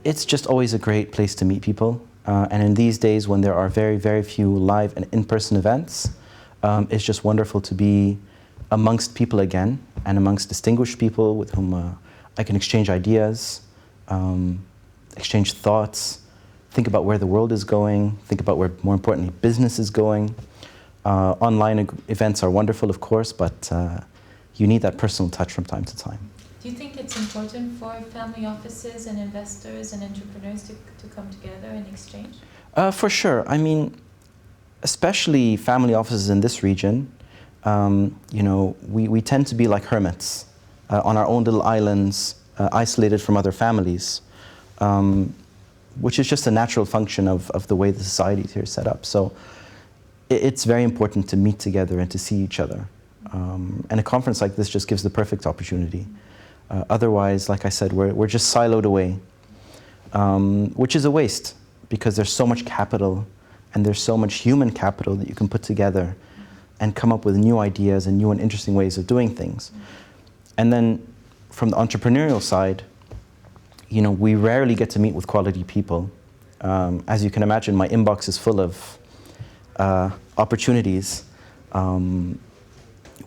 It's just always a great place to meet people. And in these days when there are very, very few live and in-person events, it's just wonderful to be amongst people again and amongst distinguished people with whom I can exchange ideas, exchange thoughts, think about where the world is going, think about where, more importantly, business is going. Online events are wonderful, of course, but you need that personal touch from time to time. Do you think it's important for family offices and investors and entrepreneurs to come together and exchange? For sure. I mean, especially family offices in this region, you know, we tend to be like hermits on our own little islands, isolated from other families, which is just a natural function of the way the society here is set up. So it's very important to meet together and to see each other. And a conference like this just gives the perfect opportunity. Otherwise, like I said, we're just siloed away, which is a waste because there's so much capital and there's so much human capital that you can put together and come up with new ideas and new and interesting ways of doing things. And then from the entrepreneurial side, you know, we rarely get to meet with quality people. As you can imagine, my inbox is full of opportunities,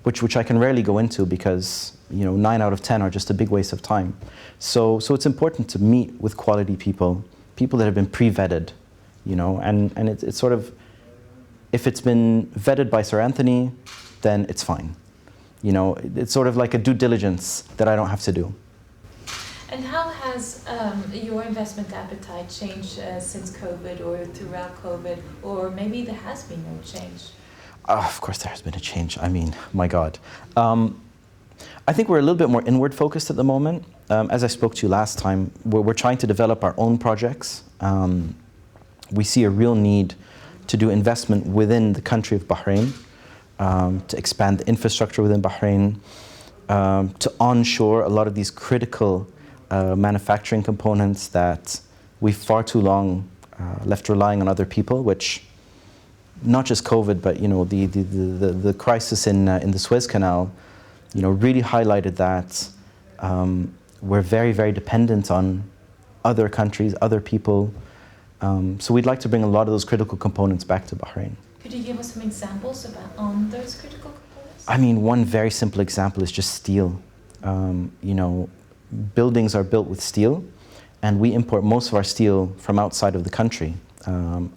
which I can rarely go into because, you know, 9 out of 10 are just a big waste of time. So it's important to meet with quality people, people that have been pre-vetted, you know, and it's sort of, if it's been vetted by Sir Anthony, then it's fine. You know, it's sort of like a due diligence that I don't have to do. And how has your investment appetite changed since COVID or throughout COVID, or maybe there has been no change? Of course there has been a change. I mean, my God. I think we're a little bit more inward focused at the moment. As I spoke to you last time, we're trying to develop our own projects. We see a real need to do investment within the country of Bahrain, to expand the infrastructure within Bahrain, to onshore a lot of these critical manufacturing components that we've far too long left relying on other people, which not just COVID, but you know, the crisis in the Suez Canal, you know, really highlighted that we're very, very dependent on other countries, other people. So we'd like to bring a lot of those critical components back to Bahrain. Could you give us some examples on those critical components? I mean, one very simple example is just steel. You know, buildings are built with steel, and we import most of our steel from outside of the country,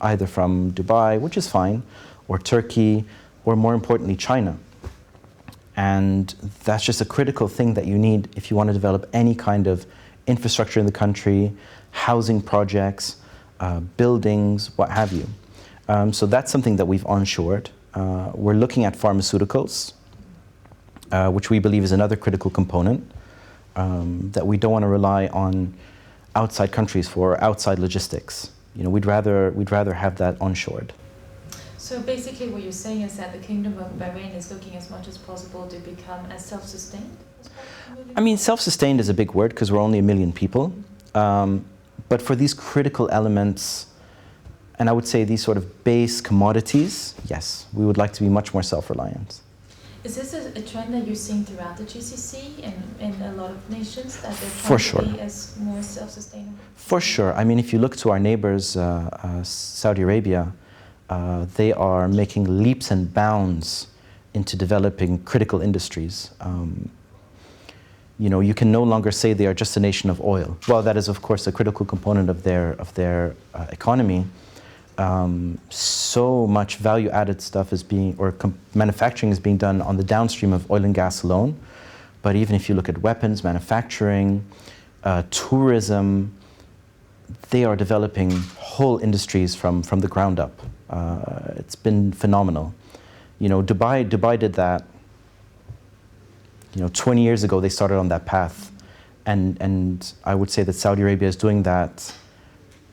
either from Dubai, which is fine, or Turkey, or more importantly, China. And that's just a critical thing that you need if you want to develop any kind of infrastructure in the country, housing projects, buildings, what have you. So that's something that we've onshored. We're looking at pharmaceuticals, which we believe is another critical component, that we don't want to rely on outside countries for, outside logistics. You know, we'd rather have that onshored. So basically what you're saying is that the Kingdom of Bahrain is looking as much as possible to become as self-sustained as possible? I mean, self-sustained is a big word because we're only 1 million people. But for these critical elements, and I would say these sort of base commodities, yes, we would like to be much more self-reliant. Is this a trend that you're seeing throughout the GCC and in a lot of nations, that they're For trying sure. to be as more self-sustainable? For sure. I mean, if you look to our neighbors, Saudi Arabia, they are making leaps and bounds into developing critical industries. You know, you can no longer say they are just a nation of oil. Well, that is, of course, a critical component of their economy. So much value-added stuff is being, or manufacturing is being done on the downstream of oil and gas alone. But even if you look at weapons, manufacturing, tourism, they are developing whole industries from the ground up. It's been phenomenal. You know, Dubai did that. You know, 20 years ago they started on that path, and I would say that Saudi Arabia is doing that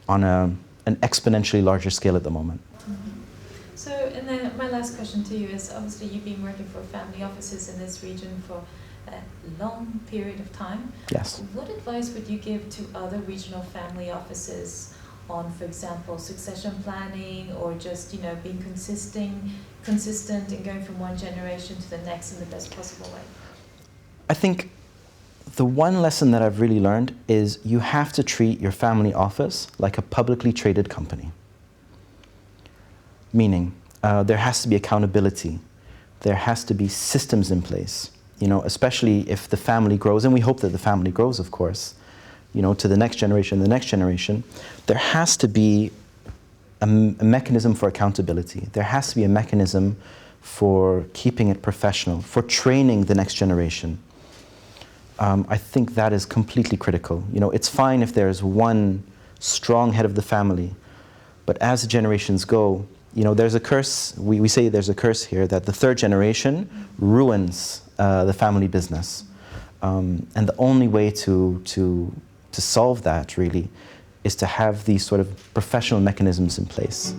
on an exponentially larger scale at the moment. Mm-hmm. So, and then my last question to you is, obviously you've been working for family offices in this region for a long period of time. Yes. What advice would you give to other regional family offices on, for example, succession planning, or just, you know, being consistent and going from one generation to the next in the best possible way? I think The one lesson that I've really learned is you have to treat your family office like a publicly traded company. Meaning, there has to be accountability. There has to be systems in place, you know, especially if the family grows, and we hope that the family grows, of course, you know, to the next generation, there has to be a mechanism for accountability. There has to be a mechanism for keeping it professional, for training the next generation. I think that is completely critical. You know, it's fine if there's one strong head of the family, but as the generations go, you know, there's a curse, we say there's a curse here, that the third generation ruins the family business. And the only way to solve that, really, is to have these sort of professional mechanisms in place.